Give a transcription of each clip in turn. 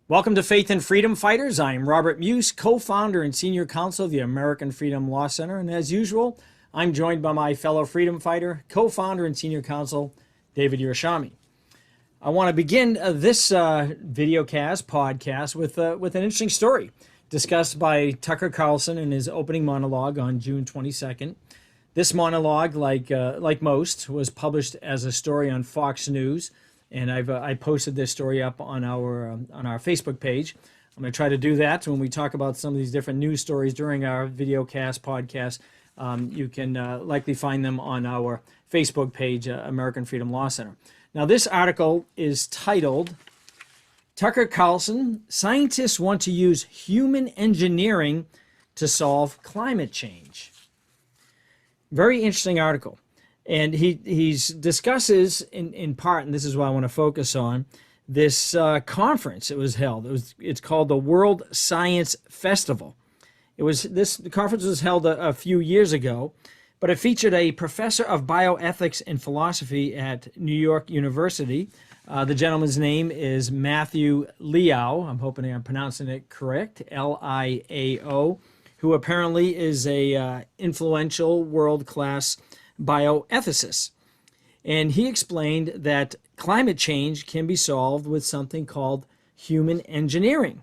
Welcome to Faith and Freedom Fighters. I'm Robert Muse, co-founder and senior counsel of the American Freedom Law Center. And as usual, I'm joined by my fellow freedom fighter, co-founder and senior counsel, David Yerashami. I want to begin this podcast with an interesting story discussed by Tucker Carlson in his opening monologue on June 22nd. This monologue, like most, was published as a story on Fox News. And I posted this story up on our Facebook page. I'm going to try to do that when we talk about some of these different news stories during our podcast. You can likely find them on our Facebook page, American Freedom Law Center. Now, this article is titled, Tucker Carlson, Scientists Want to Use Human Engineering to Solve Climate Change. Very interesting article. And he discusses in part, and this is what I want to focus on, this conference it was held. It's called the World Science Festival. The conference was held a few years ago, but it featured a professor of bioethics and philosophy at New York University. The gentleman's name is Matthew Liao. I'm hoping I'm pronouncing it correct, Liao, who apparently is a influential world-class bioethicists. And he explained that climate change can be solved with something called human engineering.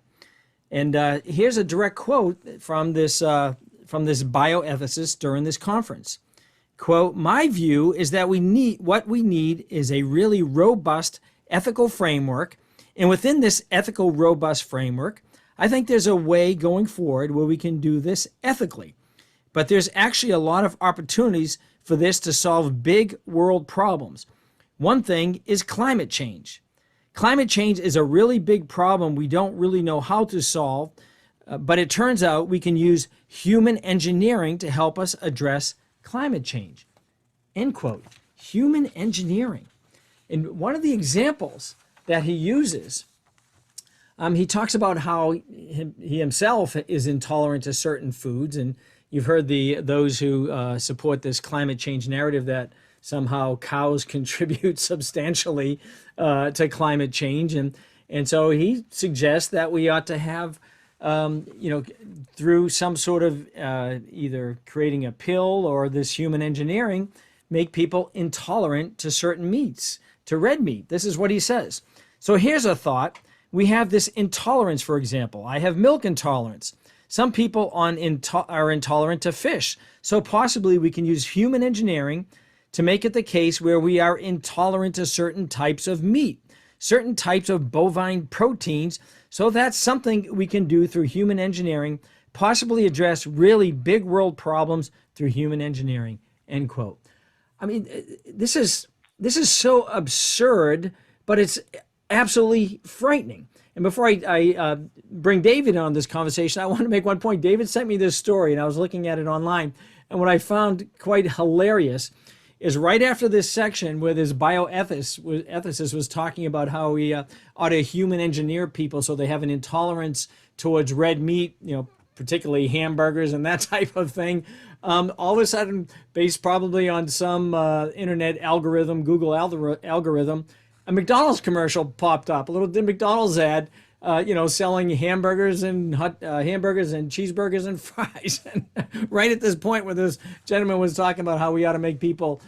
And here's a direct quote from this bioethicist during this conference. Quote, "My view is that what we need is a really robust ethical framework. And within this ethical robust framework, I think there's a way going forward where we can do this ethically. But there's actually a lot of opportunities for this to solve big world problems. One thing is climate change. Climate change is a really big problem we don't really know how to solve, but it turns out we can use human engineering to help us address climate change." End quote. Human engineering. And one of the examples that he uses, he talks about how he himself is intolerant to certain foods, and you've heard those who support this climate change narrative that somehow cows contribute substantially to climate change, and so he suggests that we ought to have, through some sort of either creating a pill or this human engineering, make people intolerant to certain meats, to red meat. This is what he says. So here's a thought. We have this intolerance, for example. I have milk intolerance. Some people are intolerant to fish, so possibly we can use human engineering to make it the case where we are intolerant to certain types of meat, certain types of bovine proteins. So that's something we can do through human engineering, possibly address really big world problems through human engineering. End quote. I mean, this is so absurd, but it's absolutely frightening. And before I bring David on this conversation, I want to make one point. David sent me this story, and I was looking at it online. And what I found quite hilarious is right after this section where this bioethicist was talking about how we ought to human engineer people so they have an intolerance towards red meat, particularly hamburgers and that type of thing. All of a sudden, based probably on some internet algorithm, Google algorithm, a McDonald's commercial popped up, a little McDonald's ad, selling hamburgers and cheeseburgers and fries. And right at this point where this gentleman was talking about how we ought to make people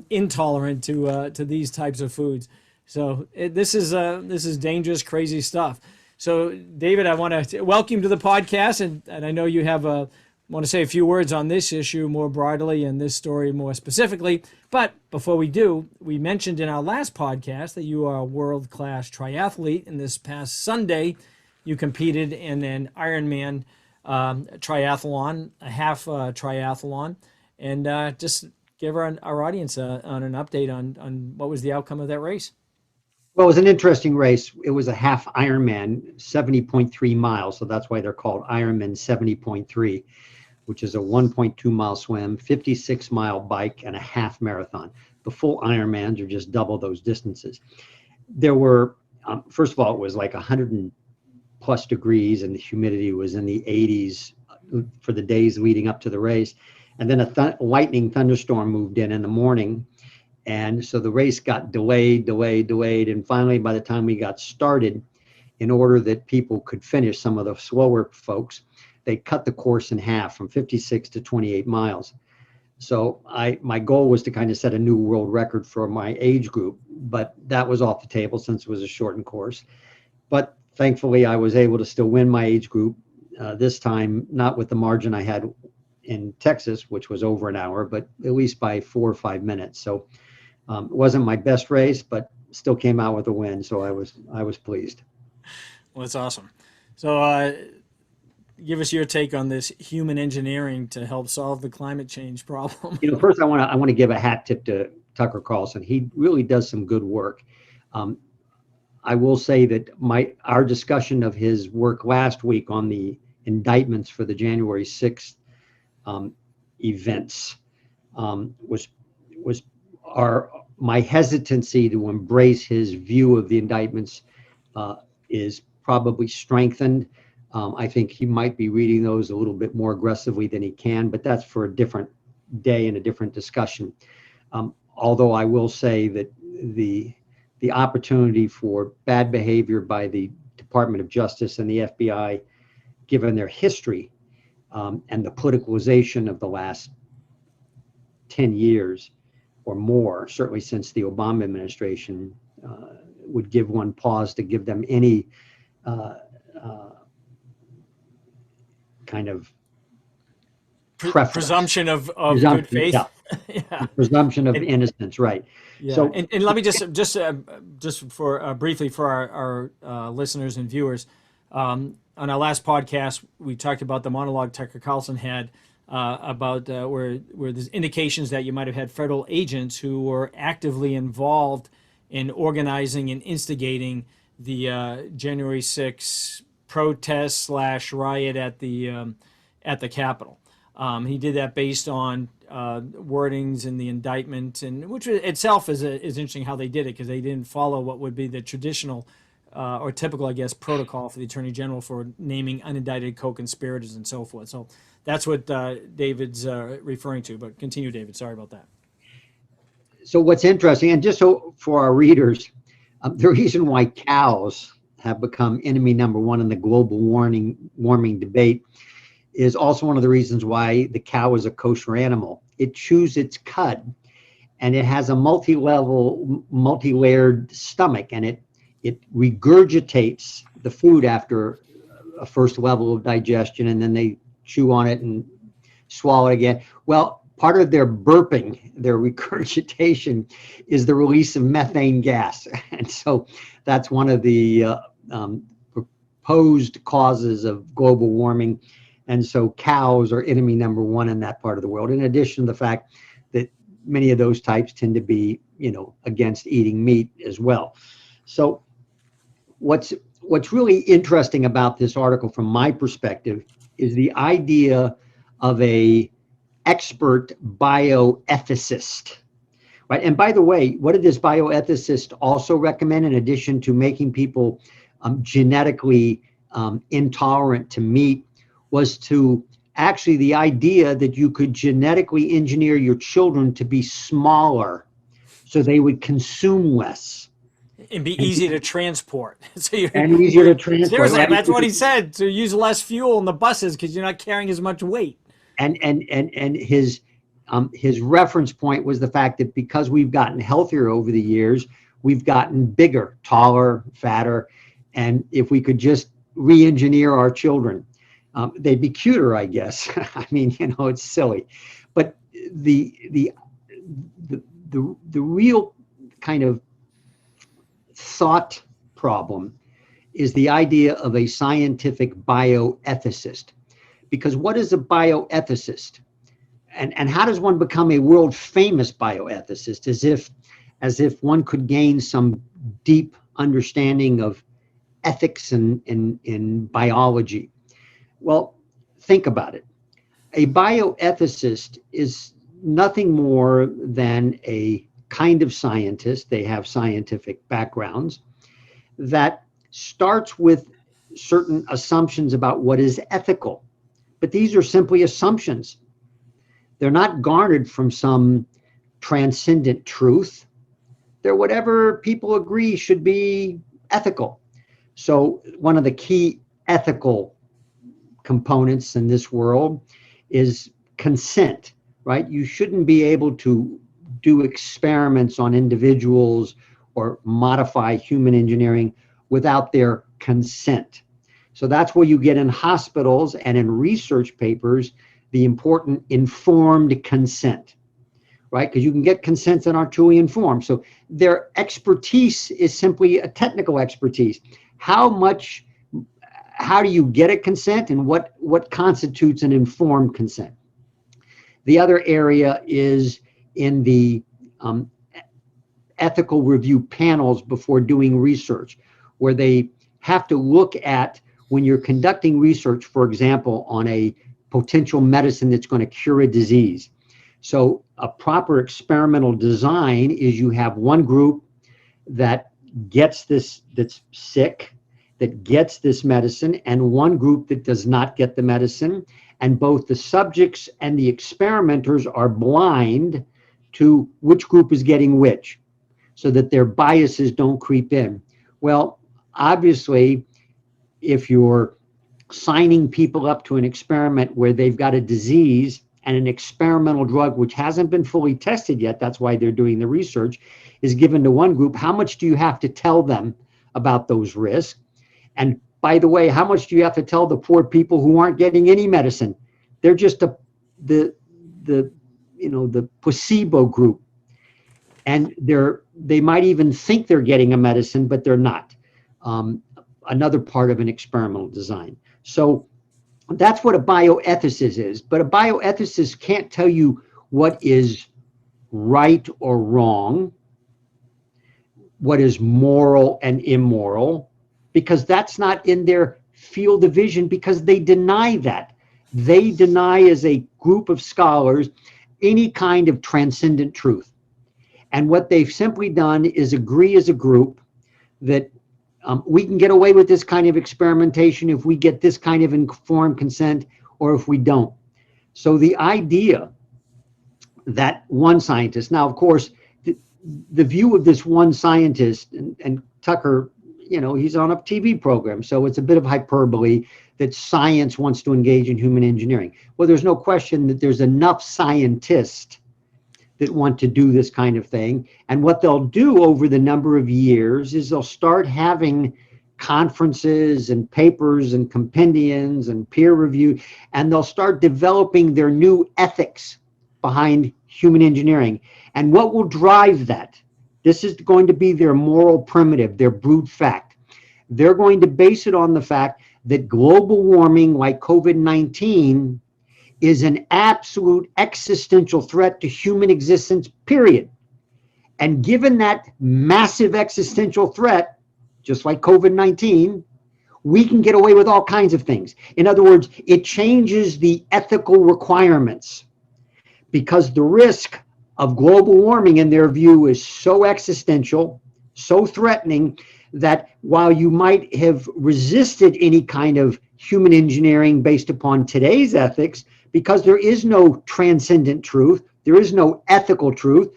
intolerant to these types of foods. So this is dangerous, crazy stuff. So David, I want to welcome you to the podcast, and I know you want to say a few words on this issue more broadly and this story more specifically. But before we do, we mentioned in our last podcast that you are a world-class triathlete. And this past Sunday, you competed in an Ironman triathlon, a half triathlon. And just give our audience on an update on what was the outcome of that race. Well, it was an interesting race. It was a half Ironman, 70.3 miles. So that's why they're called Ironman 70.3. Which is a 1.2 mile swim, 56 mile bike, and a half marathon. The full Ironmans are just double those distances. There were, first of all, it was like 100+ degrees, and the humidity was in the 80s for the days leading up to the race. And then a lightning thunderstorm moved in the morning. And so the race got delayed. And finally, by the time we got started, in order that people could finish, some of the slower folks, they cut the course in half from 56 to 28 miles. So my goal was to kind of set a new world record for my age group, but that was off the table since it was a shortened course. But thankfully, I was able to still win my age group, this time, not with the margin I had in Texas, which was over an hour, but at least by 4 or 5 minutes. So it wasn't my best race, but still came out with a win. So I was pleased. Well, that's awesome. So give us your take on this human engineering to help solve the climate change problem. First I want to give a hat tip to Tucker Carlson. He really does some good work. I will say that our discussion of his work last week on the indictments for the January 6th events was my hesitancy to embrace his view of the indictments is probably strengthened. I think he might be reading those a little bit more aggressively than he can, but that's for a different day and a different discussion. Although I will say that the opportunity for bad behavior by the Department of Justice and the FBI, given their history and the politicalization of the last 10 years or more, certainly since the Obama administration, would give one pause to give them any kind of presumption of good faith. Yeah. Yeah. Presumption of innocence, right? Yeah. So, and let me just for briefly for our listeners and viewers, on our last podcast we talked about the monologue Tucker Carlson had about where there's indications that you might have had federal agents who were actively involved in organizing and instigating the January 6th protest / riot at the Capitol. He did that based on wordings in the indictment, and which itself is interesting how they did it, because they didn't follow what would be the traditional or typical, I guess, protocol for the Attorney General for naming unindicted co-conspirators and so forth. So that's what David's referring to. But continue, David. Sorry about that. So what's interesting, and just so for our readers, the reason why cows have become enemy number one in the global warming debate is also one of the reasons why the cow is a kosher animal. It chews its cud, and it has a multi-layered stomach, and it regurgitates the food after a first level of digestion, and then they chew on it and swallow it again. Well, part of their burping, their regurgitation, is the release of methane gas. And so that's one of the proposed causes of global warming. And so cows are enemy number one in that part of the world, in addition to the fact that many of those types tend to be, against eating meat as well. So what's really interesting about this article from my perspective is the idea of a expert bioethicist, right? And by the way, what did this bioethicist also recommend, in addition to making people genetically intolerant to meat, was to actually the idea that you could genetically engineer your children to be smaller so they would consume less. And be easy to transport. So and easier to transport. Seriously, that's what he said, to use less fuel in the buses because you're not carrying as much weight. And his reference point was the fact that because we've gotten healthier over the years, we've gotten bigger, taller, fatter, and if we could just re-engineer our children, they'd be cuter, I guess. I mean, it's silly, but the real kind of thought problem is the idea of a scientific bioethicist. Because what is a bioethicist? And how does one become a world famous bioethicist? As if one could gain some deep understanding of ethics in biology. Well, think about it. A bioethicist is nothing more than a kind of scientist. They have scientific backgrounds that starts with certain assumptions about what is ethical. But these are simply assumptions. They're not garnered from some transcendent truth. They're whatever people agree should be ethical. So one of the key ethical components in this world is consent, right? You shouldn't be able to do experiments on individuals or modify human engineering without their consent. So that's where you get in hospitals and in research papers the important informed consent, right? Because you can get consents that aren't truly informed. So their expertise is simply a technical expertise. How do you get a consent, and what constitutes an informed consent? The other area is in the ethical review panels before doing research, where they have to look at, when you're conducting research, for example, on a potential medicine that's going to cure a disease. So a proper experimental design is you have one group that gets this, that's sick, that gets this medicine, and one group that does not get the medicine. And both the subjects and the experimenters are blind to which group is getting which, so that their biases don't creep in. Well, obviously, if you're signing people up to an experiment where they've got a disease and an experimental drug which hasn't been fully tested yet, that's why they're doing the research, is given to one group, how much do you have to tell them about those risks? And by the way, how much do you have to tell the poor people who aren't getting any medicine? They're just the placebo group. And they might even think they're getting a medicine, but they're not. Another part of an experimental design. So that's what a bioethicist is. But a bioethicist can't tell you what is right or wrong, what is moral and immoral, because that's not in their field of vision, because they deny that. They deny, as a group of scholars, any kind of transcendent truth. And what they've simply done is agree as a group that we can get away with this kind of experimentation if we get this kind of informed consent, or if we don't. So the idea that one scientist, now of course, the view of this one scientist, and Tucker, he's on a TV program, so it's a bit of hyperbole that science wants to engage in human engineering. Well, there's no question that there's enough scientists that want to do this kind of thing. And what they'll do over the number of years is they'll start having conferences and papers and compendiums and peer review, and they'll start developing their new ethics behind human engineering. And what will drive that? This is going to be their moral primitive, their brute fact. They're going to base it on the fact that global warming, like COVID-19, is an absolute existential threat to human existence, period. And given that massive existential threat, just like COVID-19, we can get away with all kinds of things. In other words, it changes the ethical requirements, because the risk of global warming, in their view, is so existential, so threatening, that while you might have resisted any kind of human engineering based upon today's ethics, because there is no transcendent truth, there is no ethical truth,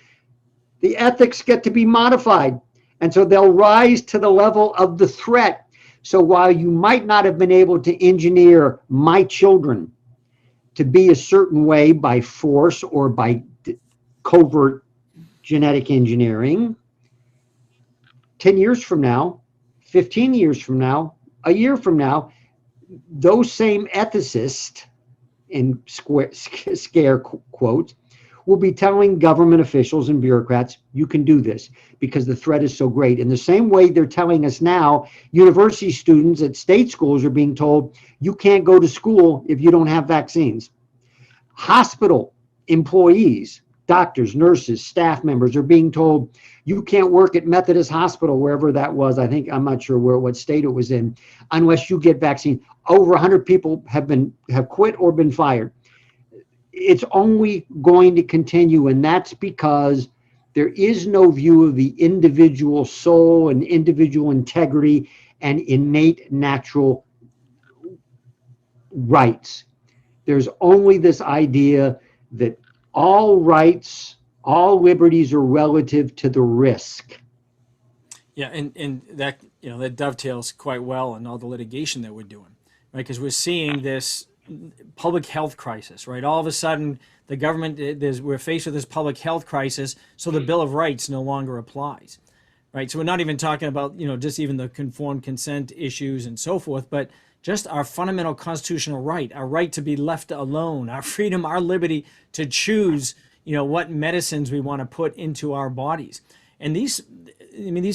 the ethics get to be modified. And so they'll rise to the level of the threat. So while you might not have been able to engineer my children to be a certain way by force or by covert genetic engineering, 10 years from now, 15 years from now, a year from now, those same ethicists, in scare quotes, will be telling government officials and bureaucrats, you can do this because the threat is so great. In the same way they're telling us now, university students at state schools are being told, you can't go to school if you don't have vaccines. Hospital employees, doctors, nurses, staff members are being told, you can't work at Methodist Hospital, wherever that was. I'm not sure what state it was in, unless you get vaccine. Over 100 people have quit or been fired. It's only going to continue, and that's because there is no view of the individual soul and individual integrity and innate natural rights. There's only this idea that all rights, all liberties are relative to the risk. Yeah, and that that dovetails quite well in all the litigation that we're doing, right? Because we're seeing this public health crisis, right? All of a sudden, the government, we're faced with this public health crisis, so the Bill of Rights no longer applies, right? So we're not even talking about, just even the informed consent issues and so forth, but just our fundamental constitutional right, our right to be left alone, our freedom, our liberty to choose, what medicines we want to put into our bodies. And these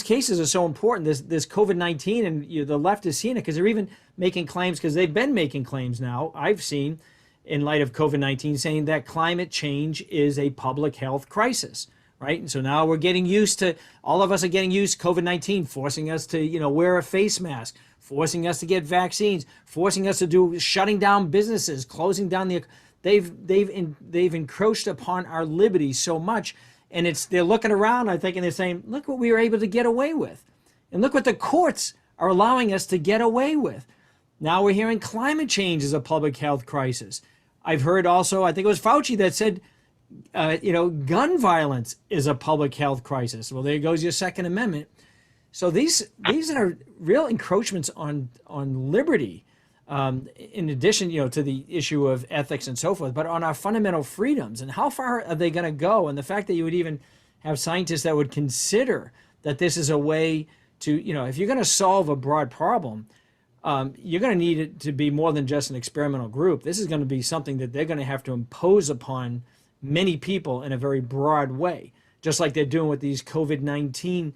cases are so important. This COVID-19, and the left is seeing it because they're even making claims, because they've been making claims now, I've seen, in light of COVID-19, saying that climate change is a public health crisis, right? And so now we're getting used to, all of us are getting used to COVID-19, forcing us to, wear a face mask, forcing us to get vaccines, forcing us to shutting down businesses, closing down they've encroached upon our liberty so much. And they're looking around, I think, and they're saying, look what we were able to get away with. And look what the courts are allowing us to get away with. Now we're hearing climate change is a public health crisis. I've heard also, I think it was Fauci that said, gun violence is a public health crisis. Well, there goes your Second Amendment. So these are real encroachments on liberty, in addition, to the issue of ethics and so forth, but on our fundamental freedoms. And how far are they going to go? And the fact that you would even have scientists that would consider that this is a way to, if you're going to solve a broad problem, you're going to need it to be more than just an experimental group. This is going to be something that they're going to have to impose upon many people in a very broad way, just like they're doing with these COVID-19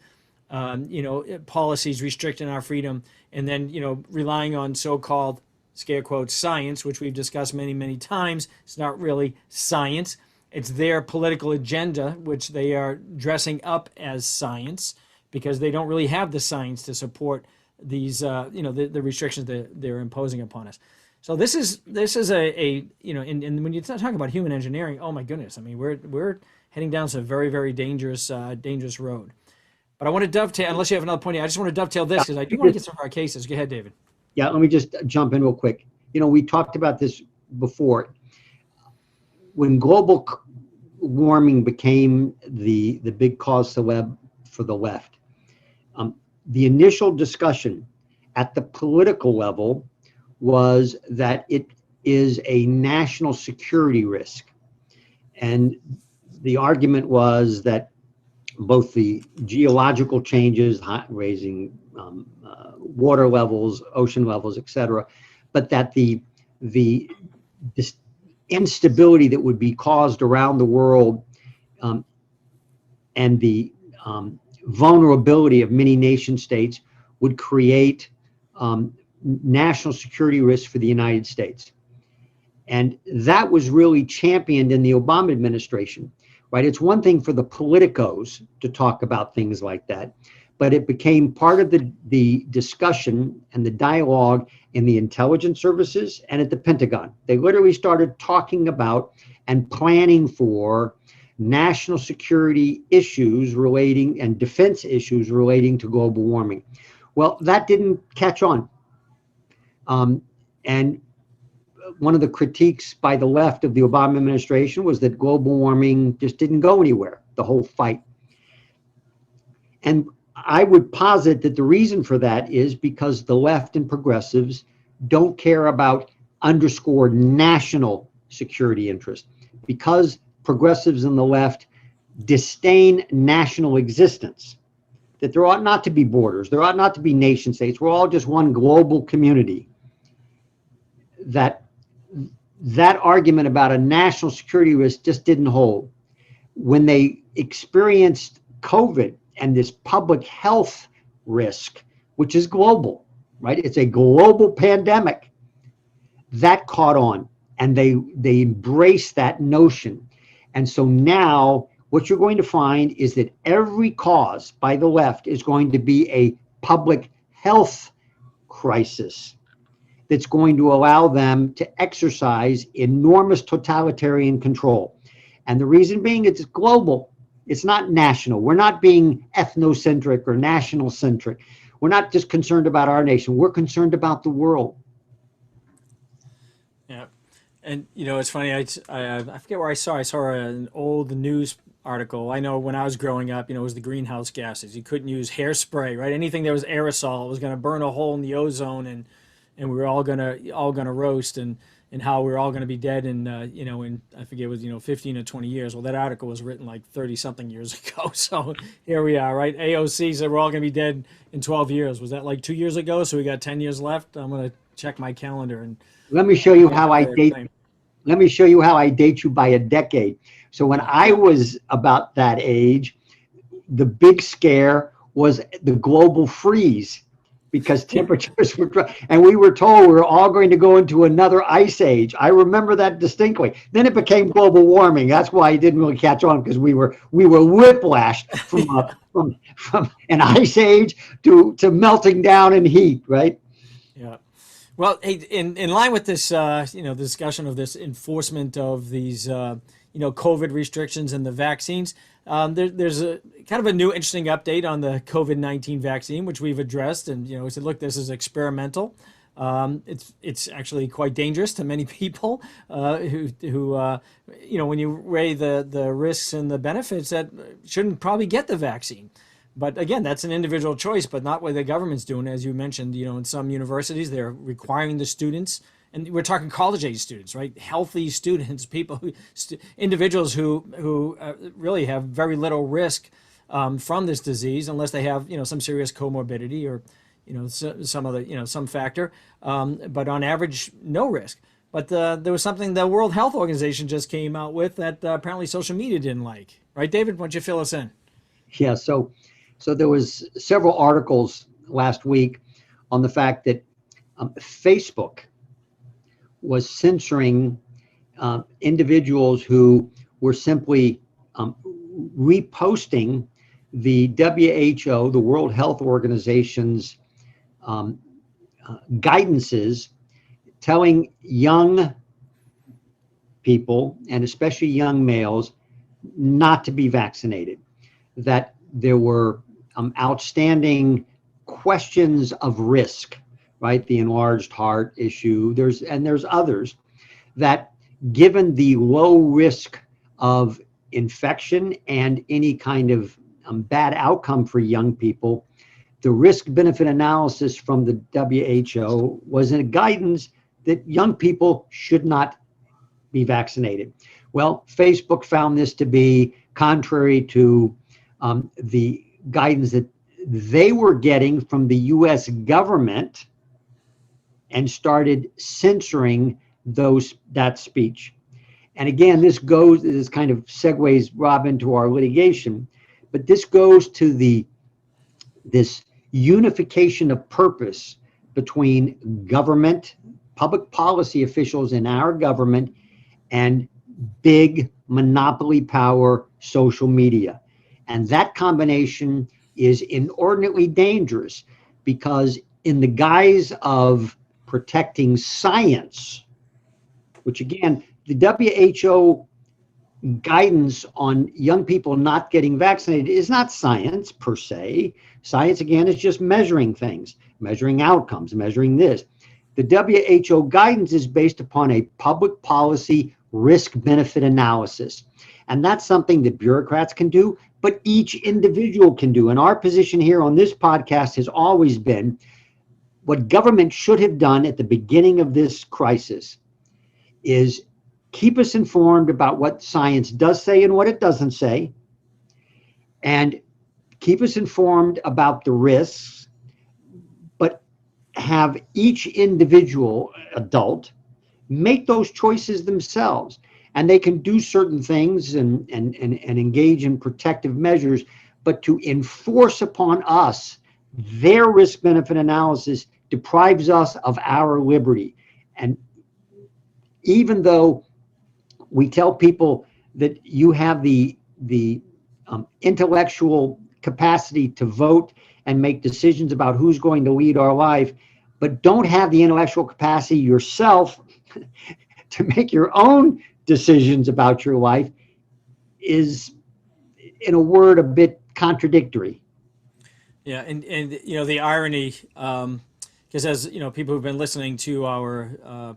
policies restricting our freedom, and then, relying on so-called, scare quotes, science, which we've discussed many, many times. It's not really science. It's their political agenda, which they are dressing up as science, because they don't really have the science to support these, the restrictions that they're imposing upon us. So this is and when you talk about human engineering, oh my goodness, I mean, we're heading down some very, very dangerous road. But I want to dovetail, unless you have another point here, I just want to dovetail this, because I do want to get some of our cases. Go ahead, David. Yeah, let me just jump in real quick. We talked about this before. When global warming became the big cause celeb for the left, the initial discussion at the political level was that it is a national security risk. And the argument was that both the geological changes, raising water levels, ocean levels, etc., but that the instability that would be caused around the world, and the vulnerability of many nation states would create national security risks for the United States. And that was really championed in the Obama administration, right? It's one thing for the politicos to talk about things like that, but it became part of the discussion and the dialogue in the intelligence services and at the Pentagon. They literally started talking about and planning for national security issues relating and defense issues relating to global warming. Well, that didn't catch on. And one of the critiques by the left of the Obama administration was that global warming just didn't go anywhere, the whole fight. And I would posit that the reason for that is because the left and progressives don't care about underscored national security interest, because progressives and the left disdain national existence, that there ought not to be borders, there ought not to be nation states, we're all just one global community. That argument about a national security risk just didn't hold. When they experienced COVID and this public health risk, which is global, right? It's a global pandemic, that caught on, and they embraced that notion. And so now what you're going to find is that every cause by the left is going to be a public health crisis that's going to allow them to exercise enormous totalitarian control. And the reason being, it's global. It's not national. We're not being ethnocentric or national centric. We're not just concerned about our nation. We're concerned about the world. Yeah. And it's funny. I forget where I saw an old news article. I know when I was growing up, it was the greenhouse gases. You couldn't use hairspray, right? Anything that was aerosol was going to burn a hole in the ozone, and we were all gonna roast, and how we were all going to be dead in in I forget, it was 15 or 20 years. Well, that article was written like 30 something years ago. So here we are, right? AOC said we're all going to be dead in 12 years. Was that like 2 years ago? So we got 10 years left. I'm going to check my calendar and Let me show you get how I better at date. time. Let me show you how I date you by a decade. So when Yeah. I was about that age, the big scare was the global freeze because temperatures and we were told we were all going to go into another ice age. I remember that distinctly. Then it became global warming. That's why it didn't really catch on, because we were whiplashed from an ice age to melting down in heat, right? Yeah. Well, hey, in line with this, the discussion of this enforcement of these, COVID restrictions and the vaccines, there's a kind of a new interesting update on the COVID-19 vaccine, which we've addressed, and we said, look, this is experimental. It's actually quite dangerous to many people who when you weigh the risks and the benefits, that shouldn't probably get the vaccine. But again, that's an individual choice, but not what the government's doing. As you mentioned, in some universities, they're requiring the students, and we're talking college age students, right? Healthy students, individuals who really have very little risk from this disease, unless they have, some serious comorbidity or, some other, some factor. But on average, no risk. But there was something the World Health Organization just came out with that apparently social media didn't like, right, David? Why don't you fill us in? Yeah, so there was several articles last week on the fact that Facebook was censoring individuals who were simply reposting the WHO, the World Health Organization's um, guidances, telling young people, and especially young males, not to be vaccinated, that there were outstanding questions of risk, right? The enlarged heart issue. There's others that, given the low risk of infection and any kind of bad outcome for young people, the risk benefit analysis from the WHO was a guidance that young people should not be vaccinated. Well, Facebook found this to be contrary to the guidance that they were getting from the US government, and started censoring that speech. And again, this kind of segues, Rob, into our litigation, but this goes to this unification of purpose between government, public policy officials in our government, and big monopoly power social media. And that combination is inordinately dangerous, because in the guise of protecting science, which again, the WHO guidance on young people not getting vaccinated is not science per se. Science, again, is just measuring things, measuring outcomes, measuring this. The WHO guidance is based upon a public policy risk benefit analysis. And that's something that bureaucrats can do, but each individual can do. And our position here on this podcast has always been, what government should have done at the beginning of this crisis is keep us informed about what science does say and what it doesn't say, and keep us informed about the risks, but have each individual adult make those choices themselves. And they can do certain things and engage in protective measures, but to enforce upon us their risk benefit analysis deprives us of our liberty. And even though we tell people that you have the intellectual capacity to vote and make decisions about who's going to lead our life, but don't have the intellectual capacity yourself to make your own decisions about your life, is, in a word, a bit contradictory. Yeah, and the irony, because as you know, people who've been listening to our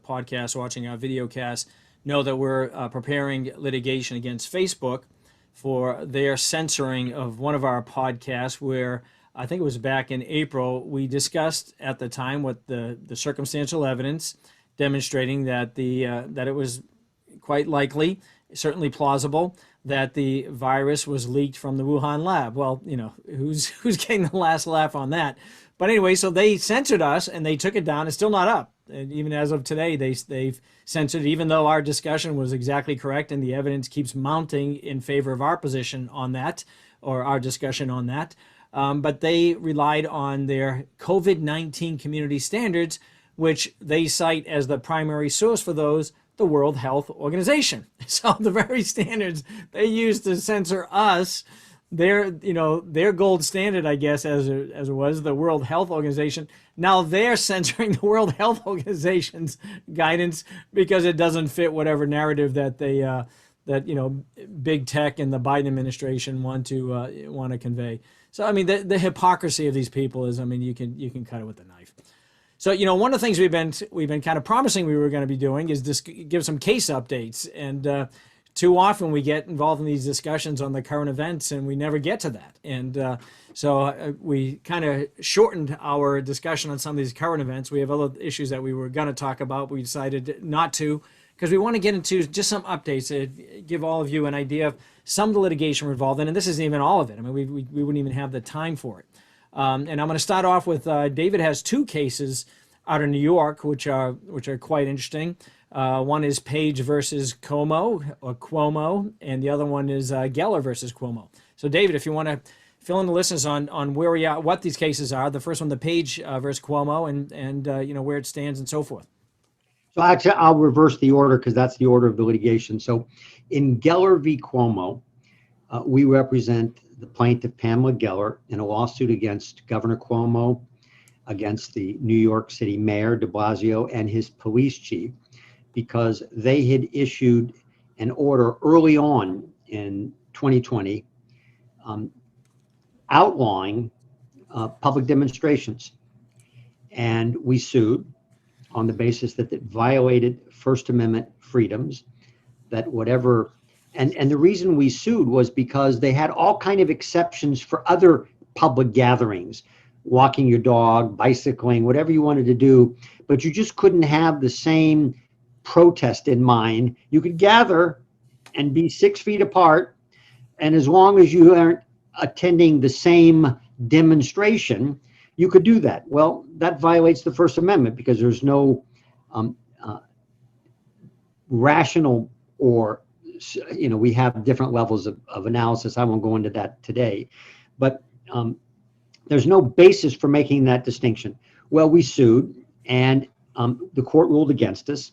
podcast, watching our video cast, know that we're preparing litigation against Facebook for their censoring of one of our podcasts, where I think it was back in April, we discussed at the time what the circumstantial evidence demonstrating that that it was quite likely, certainly plausible, that the virus was leaked from the Wuhan lab. Well, you know, who's getting the last laugh on that? But anyway, so they censored us and they took it down. It's still not up. And even as of today, they've censored it, even though our discussion was exactly correct and the evidence keeps mounting in favor of our position on that, or our discussion on that. But they relied on their COVID-19 community standards, which they cite as the primary source for those, the World Health Organization. So the very standards they used to censor us, their gold standard, I guess, as it was the World Health Organization. Now they're censoring the World Health Organization's guidance because it doesn't fit whatever narrative that they big tech and the Biden administration want to convey. So I mean, the hypocrisy of these people is, I mean, you can cut it with a knife. So, you know, one of the things we've been kind of promising we were going to be doing is just give some case updates. And too often we get involved in these discussions on the current events and we never get to that. And so we kind of shortened our discussion on some of these current events. We have other issues that we were going to talk about, but we decided not to, because we want to get into just some updates to give all of you an idea of some of the litigation we're involved in. And this isn't even all of it. I mean, we wouldn't even have the time for it. And I'm going to start off with David has two cases out of New York, which are quite interesting. One is Page versus Cuomo, and the other one is Geller versus Cuomo. So, David, if you want to fill in the listeners on where we are, what these cases are. The first one, the Page versus Cuomo, and where it stands and so forth. So actually, I'll reverse the order because that's the order of the litigation. So, in Geller v. Cuomo, we represent the plaintiff Pamela Geller in a lawsuit against Governor Cuomo, against the New York City Mayor de Blasio and his police chief, because they had issued an order early on in 2020 outlawing public demonstrations. And we sued on the basis that it violated First Amendment freedoms, that whatever. And the reason we sued was because they had all kind of exceptions for other public gatherings, walking your dog, bicycling, whatever you wanted to do, but you just couldn't have the same protest in mind. You could gather and be 6 feet apart, and as long as you aren't attending the same demonstration, you could do that. Well, that violates the First Amendment because there's no rational, or we have different levels of analysis. I won't go into that today, but there's no basis for making that distinction. Well, we sued, and the court ruled against us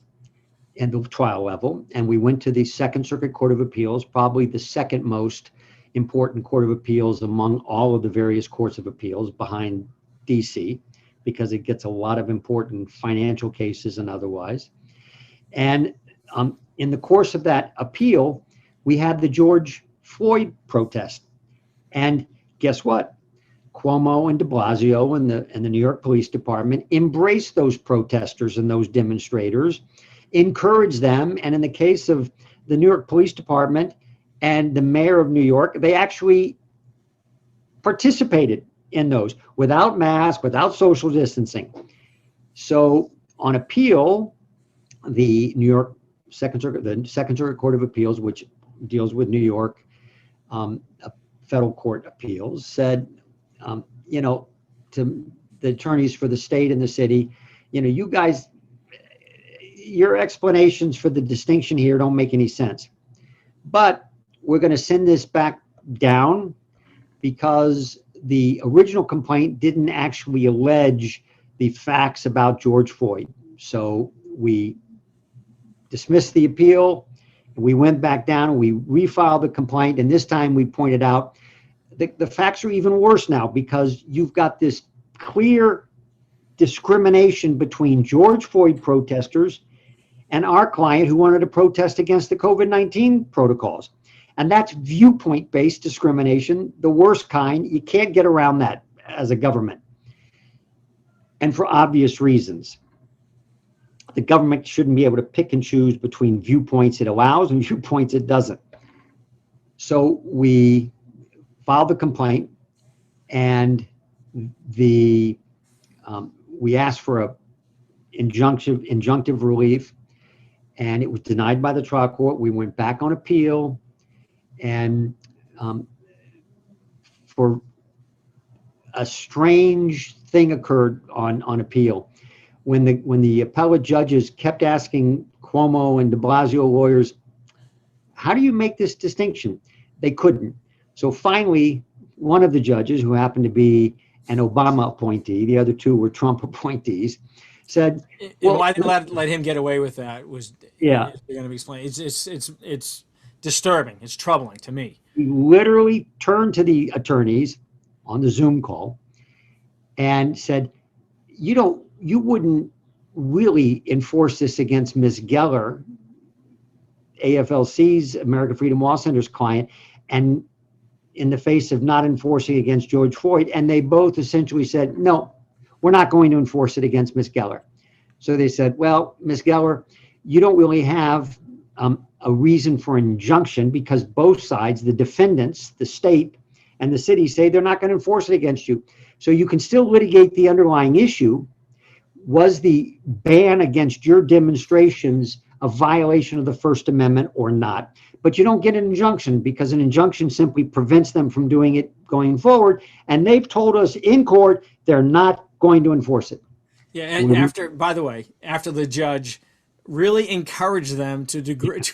at the trial level, and we went to the Second Circuit Court of Appeals, probably the second most important court of appeals among all of the various courts of appeals behind DC, because it gets a lot of important financial cases and otherwise. And in the course of that appeal, we had the George Floyd protest. And guess what? Cuomo and de Blasio and the New York Police Department embraced those protesters and those demonstrators, encouraged them. And in the case of the New York Police Department and the mayor of New York, they actually participated in those without masks, without social distancing. So on appeal, the New York Second Circuit Court of Appeals, which deals with New York federal court appeals, said, to the attorneys for the state and the city, you guys, your explanations for the distinction here don't make any sense. But we're going to send this back down because the original complaint didn't actually allege the facts about George Floyd. So we dismissed the appeal, we went back down, and we refiled the complaint, and this time we pointed out the facts are even worse now because you've got this clear discrimination between George Floyd protesters and our client who wanted to protest against the COVID-19 protocols. And that's viewpoint-based discrimination, the worst kind. You can't get around that as a government. and for obvious reasons. The government shouldn't be able to pick and choose between viewpoints it allows and viewpoints it doesn't. So we filed the complaint, and we asked for a injunctive relief, and it was denied by the trial court. We went back on appeal, and for a strange thing occurred on appeal. When the appellate judges kept asking Cuomo and de Blasio lawyers, how do you make this distinction? They couldn't. So finally, one of the judges, who happened to be an Obama appointee, the other two were Trump appointees, said, well, why they let him get away with that was, yeah, they're going to be explained. It's disturbing. It's troubling to me. He literally turned to the attorneys on the Zoom call and said, you wouldn't really enforce this against Ms. Geller, AFLC's, American Freedom Law Center's client, and in the face of not enforcing against George Floyd. And they both essentially said, no, we're not going to enforce it against Ms. Geller. So they said, well, Ms. Geller, you don't really have a reason for injunction, because both sides, the defendants, the state and the city, say they're not going to enforce it against you. So you can still litigate the underlying issue. Was the ban against your demonstrations a violation of the First Amendment or not? But you don't get an injunction, because an injunction simply prevents them from doing it going forward. And they've told us in court they're not going to enforce it. Yeah, and by the way, after the judge really encouraged them to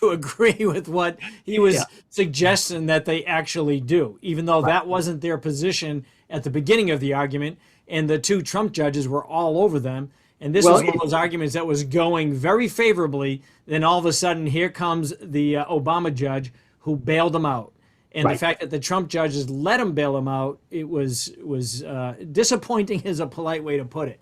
agree with what he was suggesting that they actually do, even though that wasn't their position at the beginning of the argument, and the two Trump judges were all over them. And this was one of those arguments that was going very favorably. Then all of a sudden, here comes the Obama judge who bailed them out. And the fact that the Trump judges let him bail him out, it was disappointing, is a polite way to put it.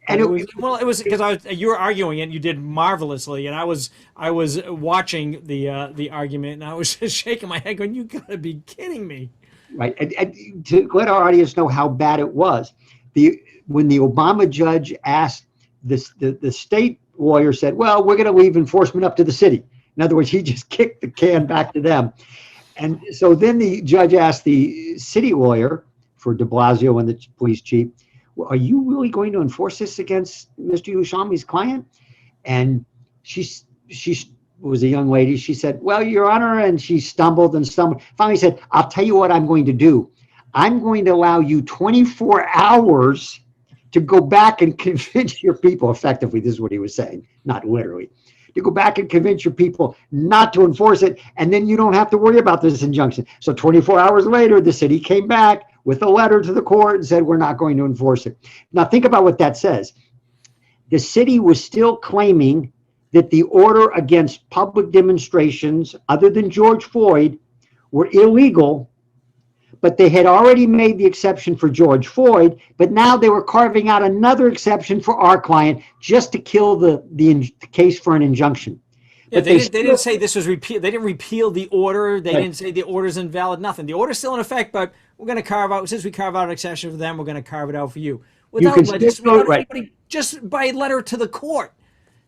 And it was because you were arguing and you did marvelously, and I was watching the argument, and I was just shaking my head, going, "You got to be kidding me!" Right. And to let our audience know how bad it was, when the Obama judge asked the state lawyer, said, "Well, we're going to leave enforcement up to the city." In other words, he just kicked the can back to them. And so then the judge asked the city lawyer for de Blasio and the police chief, "Are you really going to enforce this against Mr. Ushami's client?" And she was a young lady. She said, "Well, Your Honor," and she stumbled. Finally said, "I'll tell you what I'm going to do. I'm going to allow you 24 hours to go back and convince your people," effectively, this is what he was saying, not literally, "to go back and convince your people not to enforce it, and then you don't have to worry about this injunction." So 24 hours later, the city came back with a letter to the court and said, "We're not going to enforce it." Now, think about what that says. The city was still claiming that the order against public demonstrations, other than George Floyd, were illegal, but they had already made the exception for George Floyd, but now they were carving out another exception for our client just to kill the case for an injunction. Yeah, they didn't say this was repeal. They didn't repeal the order. They didn't say the order's invalid. Nothing. The order's still in effect, but we're going to carve out, since we carve out an exception for them, we're going to carve it out for you. Without anybody, just by letter to the court.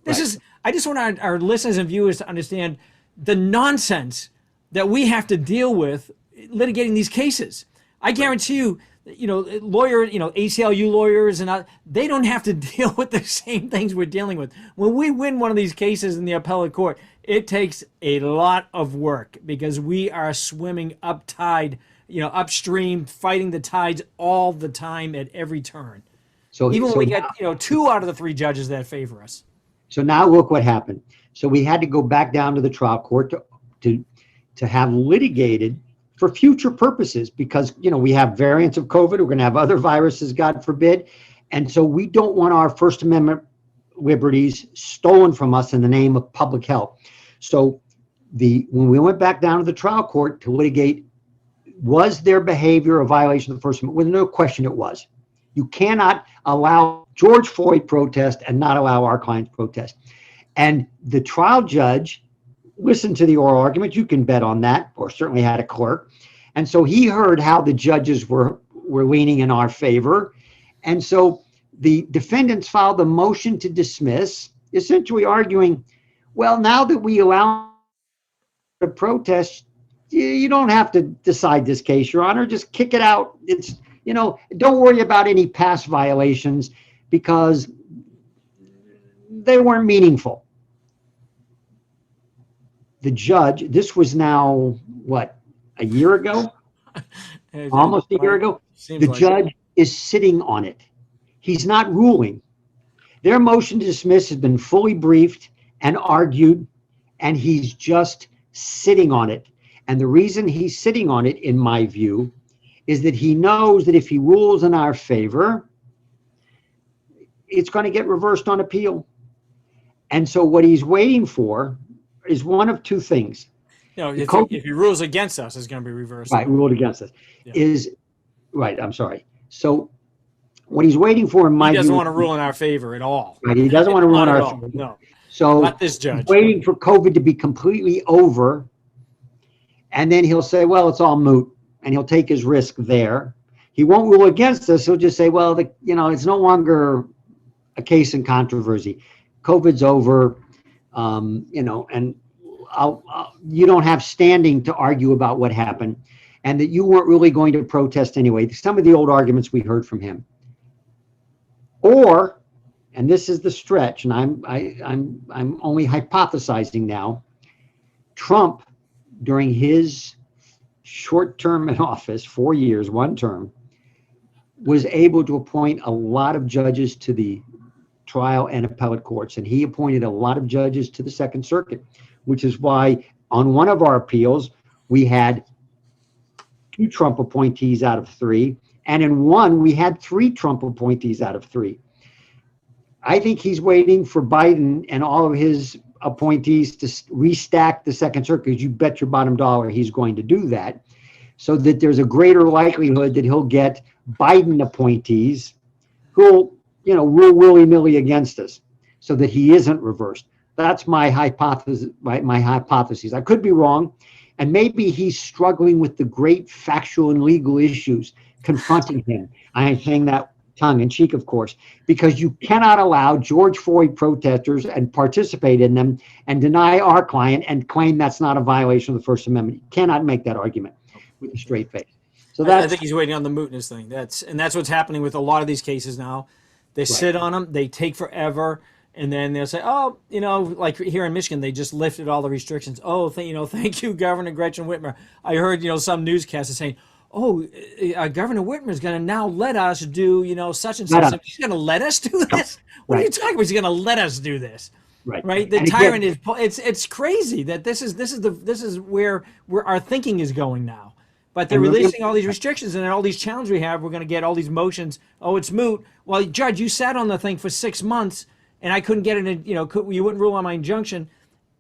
I just want our listeners and viewers to understand the nonsense that we have to deal with litigating these cases. I guarantee you, ACLU lawyers and they don't have to deal with the same things we're dealing with. When we win one of these cases in the appellate court, it takes a lot of work, because we are swimming upstream, fighting the tides all the time at every turn. So even when we get 2 out of the 3 judges that favor us. So now look what happened. So we had to go back down to the trial court to have litigated for future purposes, because we have variants of COVID. We're going to have other viruses, God forbid, and so we don't want our First Amendment liberties stolen from us in the name of public health. So when we went back down to the trial court to litigate, was their behavior a violation of the First Amendment? With no question, it was. You cannot allow George Floyd protest and not allow our clients protest. And the trial judge listened to the oral argument. You can bet on that, or certainly had a clerk. And so he heard how the judges were leaning in our favor. And so the defendants filed a motion to dismiss, essentially arguing, well, now that we allow a protest, you don't have to decide this case, Your Honor. Just kick it out. It's, don't worry about any past violations because they weren't meaningful. The judge, this was now, what, a year ago? Almost a year ago? The judge is sitting on it. He's not ruling. Their motion to dismiss has been fully briefed and argued, and he's just sitting on it. And the reason he's sitting on it, in my view, is that he knows that if he rules in our favor, it's going to get reversed on appeal. And so what he's waiting for is one of two things. If he rules against us, it's going to be reversed. Right, ruled against us. Yeah. Right, I'm sorry. So what he's waiting for, in my view, he doesn't want to rule in our favor at all. Right, he doesn't want to rule in our favor. No. So not this judge. He's waiting for COVID to be completely over, and then he'll say, well, it's all moot, and he'll take his risk there. He won't rule against us. He'll just say, well, it's no longer a case in controversy. COVID's over, and you don't have standing to argue about what happened, and that you weren't really going to protest anyway. Some of the old arguments we heard from him. Or, and this is the stretch, and I'm only hypothesizing now, Trump, during his short term in office, 4 years, one term, was able to appoint a lot of judges to the trial and appellate courts, and he appointed a lot of judges to the Second Circuit, which is why on one of our appeals we had 2 Trump appointees out of 3, and in one we had 3 Trump appointees out of 3. I think he's waiting for Biden and all of his appointees to restack the Second Circuit, because you bet your bottom dollar he's going to do that, so that there's a greater likelihood that he'll get Biden appointees who'll, rule willy-nilly against us, so that he isn't reversed. That's my hypothesis. My hypothesis. I could be wrong, and maybe he's struggling with the great factual and legal issues confronting him. I am saying that tongue-in-cheek, of course, because you cannot allow George Floyd protesters and participate in them and deny our client and claim that's not a violation of the First Amendment. You cannot make that argument with a straight face. So I think he's waiting on the mootness thing. That's what's happening with a lot of these cases now. They sit on them, they take forever, and then they'll say, oh, like here in Michigan, they just lifted all the restrictions. Oh, thank you, Governor Gretchen Whitmer. I heard, some newscasters saying, oh, Governor Whitmer is going to now let us do, such and such. He's going to let us do this? What are you talking about? He's going to let us do this. Right. The tyrant is, it's crazy that this is where our thinking is going now. But they're releasing all these restrictions, and then all these challenges we have, we're going to get all these motions. Oh, it's moot. Well, Judge, you sat on the thing for 6 months, and I couldn't get it. You wouldn't rule on my injunction,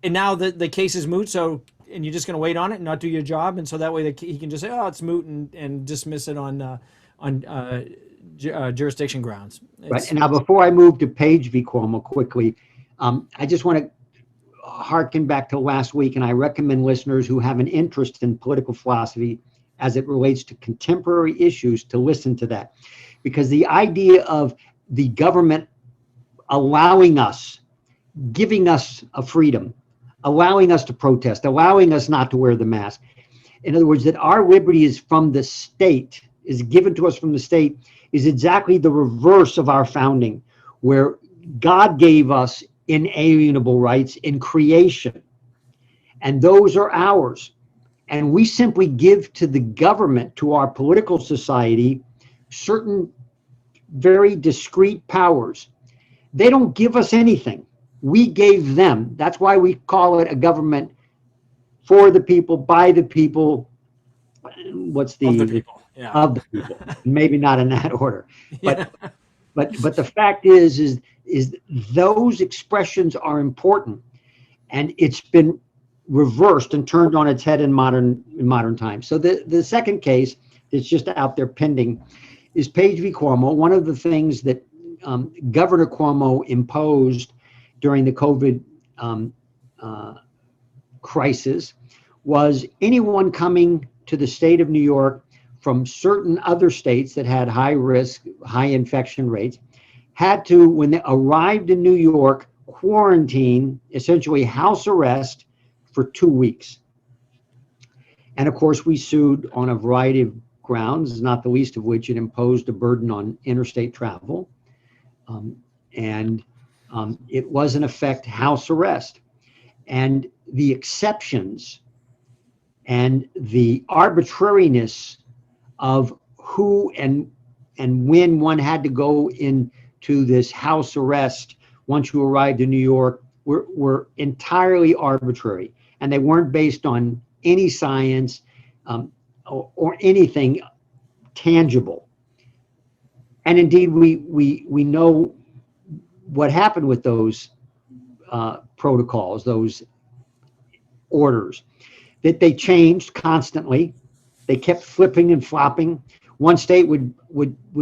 and now the case is moot. So, and you're just going to wait on it and not do your job, and so that way he can just say, oh, it's moot, and dismiss it on jurisdiction grounds. Right. And now, before I move to Page v. Cuomo quickly, I just want to harken back to last week, and I recommend listeners who have an interest in political philosophy as it relates to contemporary issues to listen to that, because the idea of the government allowing us, giving us a freedom, allowing us to protest, allowing us not to wear the mask, in other words, that our liberty is from the state, is given to us from the state, is exactly the reverse of our founding, where God gave us inalienable rights in creation, and those are ours. And we simply give to the government, to our political society, certain very discrete powers. They don't give us anything. We gave them. That's why we call it a government for the people, by the people. What's the of the people? Yeah. Of the people. Maybe not in that order, but but the fact is those expressions are important, and it's been reversed and turned on its head in modern times. So the second case that's just out there pending is Page v. Cuomo. One of the things that Governor Cuomo imposed during the COVID crisis was anyone coming to the state of New York from certain other states that had high risk, high infection rates had to, when they arrived in New York, quarantine, essentially house arrest for 2 weeks. And of course, we sued on a variety of grounds, not the least of which it imposed a burden on interstate travel. It was, in effect, house arrest. And the exceptions and the arbitrariness of who and when one had to go into this house arrest once you arrived in New York were entirely arbitrary, and they weren't based on any science or anything tangible. And indeed, we know what happened with those protocols, those orders, that they changed constantly. They kept flipping and flopping. One state would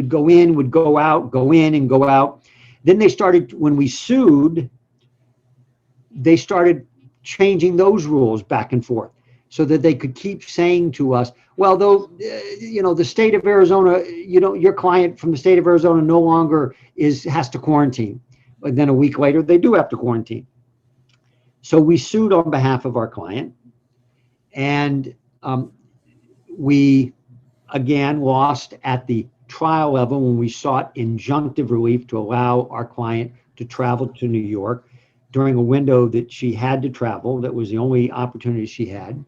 go in, would go out, go in and go out. Then they started, when we sued, they started changing those rules back and forth so that they could keep saying to us, well, though, the state of Arizona, your client from the state of Arizona no longer has to quarantine. But then a week later, they do have to quarantine. So we sued on behalf of our client, and we again lost at the trial level when we sought injunctive relief to allow our client to travel to New York during a window that she had to travel. That was the only opportunity she had.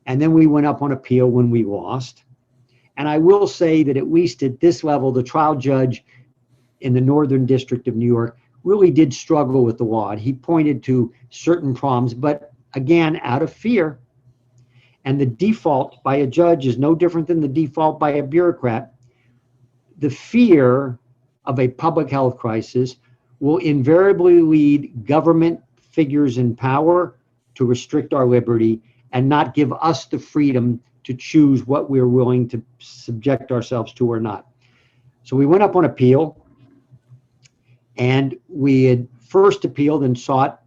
And then we went up on appeal when we lost. And I will say that at least at this level, the trial judge in the Northern District of New York really did struggle with the law. And he pointed to certain problems, but again, out of fear. And the default by a judge is no different than the default by a bureaucrat. The fear of a public health crisis will invariably lead government figures in power to restrict our liberty and not give us the freedom to choose what we're willing to subject ourselves to or not. So we went up on appeal, and we had first appealed and sought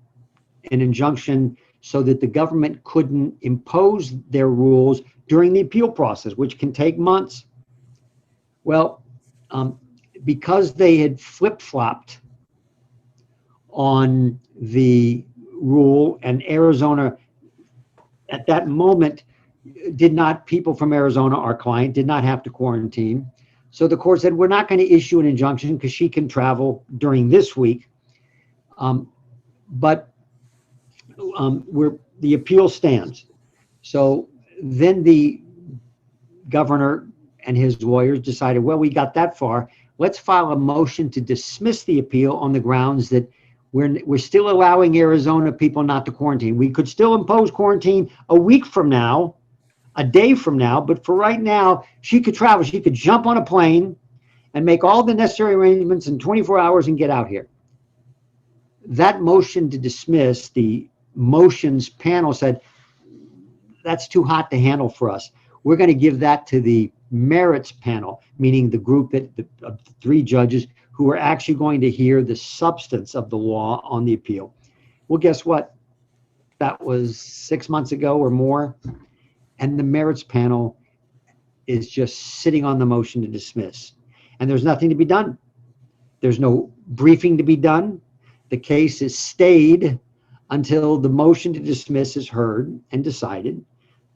an injunction so that the government couldn't impose their rules during the appeal process, which can take months. Well, because they had flip-flopped on the rule, and Arizona at that moment people from Arizona, our client, did not have to quarantine. So the court said, we're not going to issue an injunction because she can travel during this week. But the appeal stands. So then the governor and his lawyers decided, well, we got that far. Let's file a motion to dismiss the appeal on the grounds that we're still allowing Arizona people not to quarantine. We could still impose quarantine a week from now, a day from now, but for right now, she could travel. She could jump on a plane and make all the necessary arrangements in 24 hours and get out here. That motion to dismiss, the motions panel said, that's too hot to handle for us. We're going to give that to the merits panel, meaning the group of 3 judges who are actually going to hear the substance of the law on the appeal. Well, guess what? That was 6 months ago or more. And the merits panel is just sitting on the motion to dismiss. And there's nothing to be done. There's no briefing to be done. The case is stayed until the motion to dismiss is heard and decided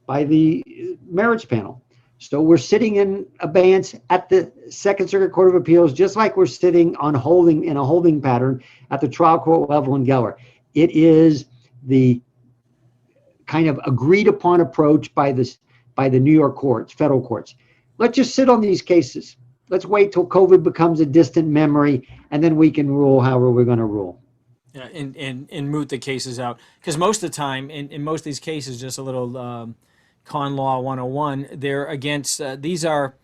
by the merits panel. So we're sitting in abeyance at the Second Circuit Court of Appeals, just like we're sitting on holding in a holding pattern at the trial court level in Geller. It is the kind of agreed upon approach by the New York courts, federal courts. Let's just sit on these cases. Let's wait till COVID becomes a distant memory, and then we can rule however we're going to rule. Yeah, and moot the cases out. Because most of the time, in most of these cases, just a little con law 101, they're against, these are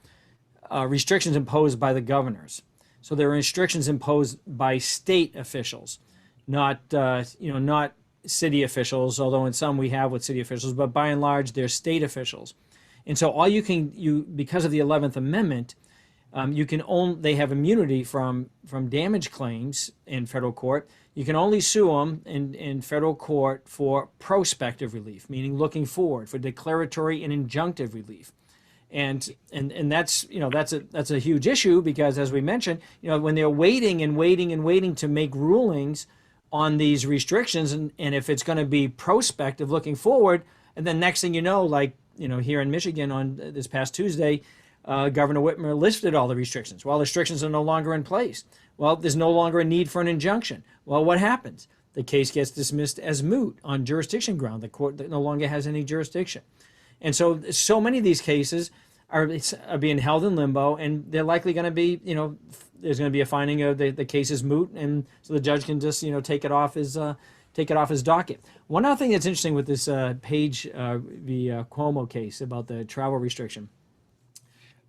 restrictions imposed by the governors. So they're restrictions imposed by state officials, not not city officials, although in some we have with city officials, but by and large, they're state officials. And so all because of the 11th Amendment, they have immunity from damage claims in federal court. You can only sue them in federal court for prospective relief, meaning looking forward, for declaratory and injunctive relief. And that's, that's a huge issue, because as we mentioned, when they're waiting and waiting and waiting to make rulings on these restrictions, and if it's going to be prospective looking forward, and then next thing you know, like here in Michigan on this past Tuesday, Governor Whitmer lifted all the restrictions. Well, the restrictions are no longer in place. Well, there's no longer a need for an injunction. Well, what happens? The case gets dismissed as moot on jurisdiction ground. The court no longer has any jurisdiction. And so many of these cases are being held in limbo, and they're likely going to be, there's going to be a finding of the case is moot, and so the judge can just, take it off his docket. One other thing that's interesting with this Page v. Cuomo case about the travel restriction.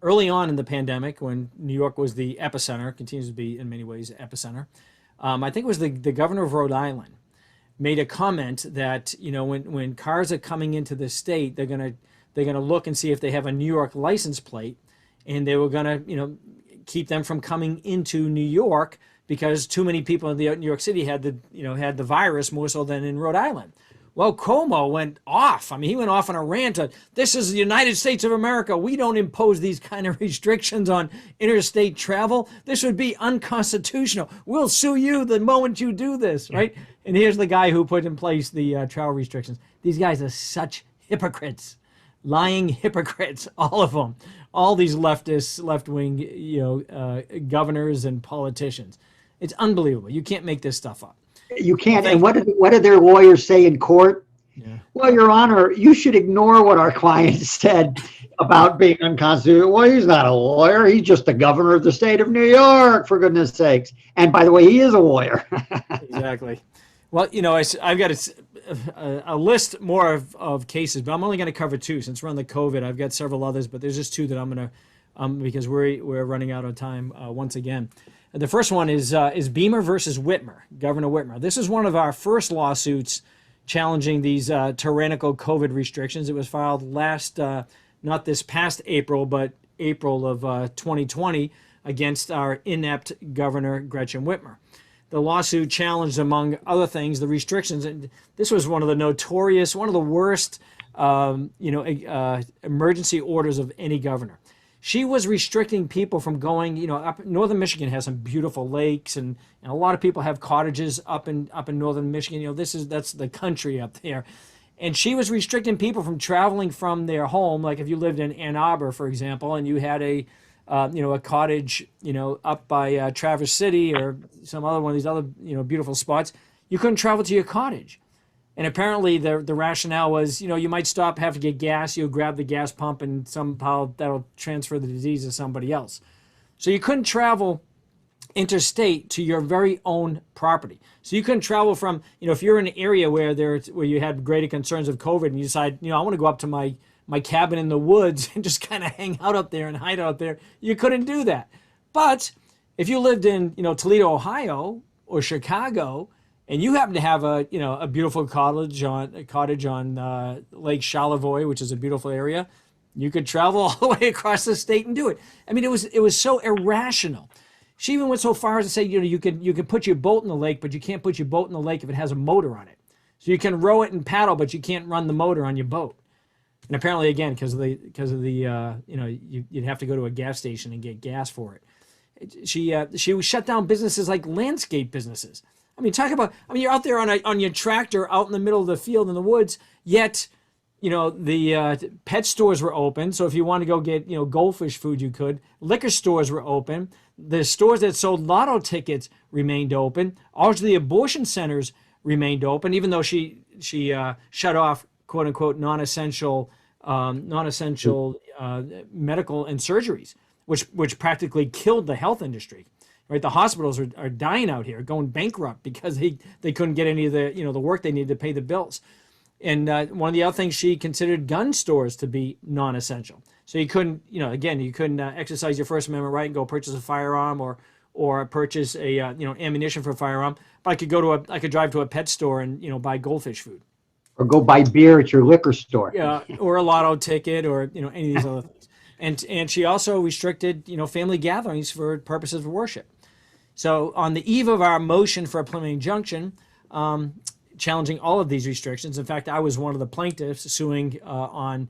Early on in the pandemic, when New York was the epicenter, continues to be in many ways the epicenter, I think it was the governor of Rhode Island made a comment that when cars are coming into the state, they're gonna look and see if they have a New York license plate, and they were gonna keep them from coming into New York, because too many people in New York City had the virus, more so than in Rhode Island. Well, Cuomo went off. I mean, he went off on a rant. This is the United States of America. We don't impose these kind of restrictions on interstate travel. This would be unconstitutional. We'll sue you the moment you do this, right? And here's the guy who put in place the travel restrictions. These guys are such hypocrites, lying hypocrites, all of them. All these leftists, left-wing, governors and politicians. It's unbelievable. You can't make this stuff up. You can't. And what did their lawyers say in court? Yeah. Well, Your Honor, you should ignore what our client said about being unconstitutional. Well, he's not a lawyer. He's just the governor of the state of New York, for goodness sakes. And by the way, he is a lawyer. Exactly. Well, I've got a list more of cases, but I'm only going to cover two since we're on the COVID. I've got several others, but there's just two that I'm going to, because we're running out of time once again. The first one is Beamer versus Whitmer, Governor Whitmer. This is one of our first lawsuits challenging these tyrannical COVID restrictions. It was filed not this past April, but April of 2020 against our inept Governor Gretchen Whitmer. The lawsuit challenged, among other things, the restrictions. And this was one of the worst, emergency orders of any governor. She was restricting people from going, up northern Michigan has some beautiful lakes, and a lot of people have cottages up in northern Michigan. That's the country up there. And she was restricting people from traveling from their home. Like if you lived in Ann Arbor, for example, and you had a cottage, up by Traverse City or some other one of these other, beautiful spots, you couldn't travel to your cottage. And apparently the rationale was, you might have to get gas, you'll grab the gas pump, and somehow that'll transfer the disease to somebody else. So you couldn't travel interstate to your very own property. So you couldn't travel from, if you're in an area where you had greater concerns of COVID, and you decide, I want to go up to my cabin in the woods and just kind of hang out up there and hide out there, you couldn't do that. But if you lived in, Toledo, Ohio, or Chicago, and you happen to have a beautiful cottage on Lake Charlevoix, which is a beautiful area, you could travel all the way across the state and do it. I mean, it was so irrational. She even went so far as to say, you can put your boat in the lake, but you can't put your boat in the lake if it has a motor on it. So you can row it and paddle, but you can't run the motor on your boat. And apparently, again, because of the you'd have to go to a gas station and get gas for it. She shut down businesses like landscape businesses. I mean, you're out there on your tractor out in the middle of the field in the woods, yet, the pet stores were open. So if you want to go get, goldfish food, you could. Liquor stores were open. The stores that sold lotto tickets remained open. All of the abortion centers remained open, even though she shut off, quote unquote, non-essential medical and surgeries, which practically killed the health industry. Right, the hospitals are dying out here, going bankrupt because they couldn't get any of the work they needed to pay the bills. And one of the other things, she considered gun stores to be non-essential. So you couldn't, you couldn't exercise your First Amendment right and go purchase a firearm or purchase a ammunition for a firearm. But I could drive to a pet store and buy goldfish food, or go buy beer at your liquor store. Yeah, or a lotto ticket, or any of these other things. And she also restricted family gatherings for purposes of worship. So on the eve of our motion for a preliminary injunction, challenging all of these restrictions. In fact, I was one of the plaintiffs suing on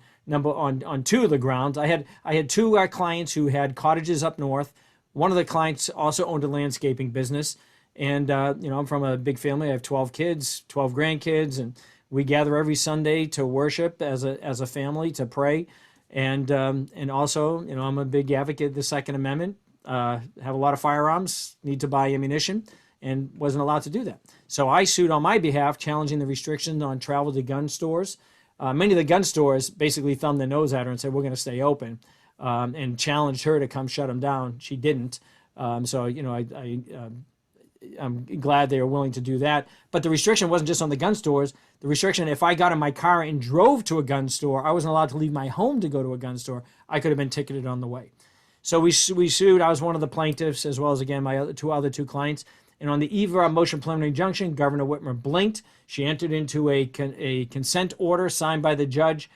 two of the grounds. I had two clients who had cottages up north. One of the clients also owned a landscaping business, and I'm from a big family. I have 12 kids, 12 grandkids, and we gather every Sunday to worship as a family, to pray, and also I'm a big advocate of the Second Amendment. Have a lot of firearms, need to buy ammunition, and wasn't allowed to do that. So I sued on my behalf, challenging the restrictions on travel to gun stores. Many of the gun stores basically thumbed their nose at her and said, we're going to stay open, and challenged her to come shut them down. She didn't. I'm glad they were willing to do that. But the restriction wasn't just on the gun stores. The restriction, if I got in my car and drove to a gun store, I wasn't allowed to leave my home to go to a gun store. I could have been ticketed on the way. So we sued. I was one of the plaintiffs, as well as, again, my other two clients. And on the eve of our motion preliminary injunction, Governor Whitmer blinked. She entered into a consent order signed by the judge,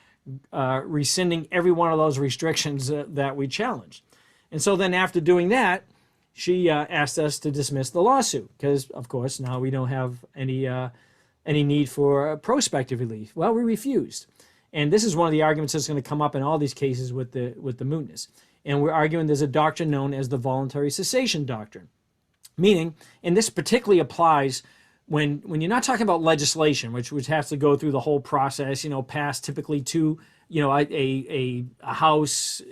rescinding every one of those restrictions that we challenged. And so then after doing that, she asked us to dismiss the lawsuit because, of course, now we don't have any need for prospective relief. Well, we refused. And this is one of the arguments that's going to come up in all these cases with the mootness. And we're arguing there's a doctrine known as the voluntary cessation doctrine. Meaning, and this particularly applies when you're not talking about legislation, which has to go through the whole process, pass typically to, a house,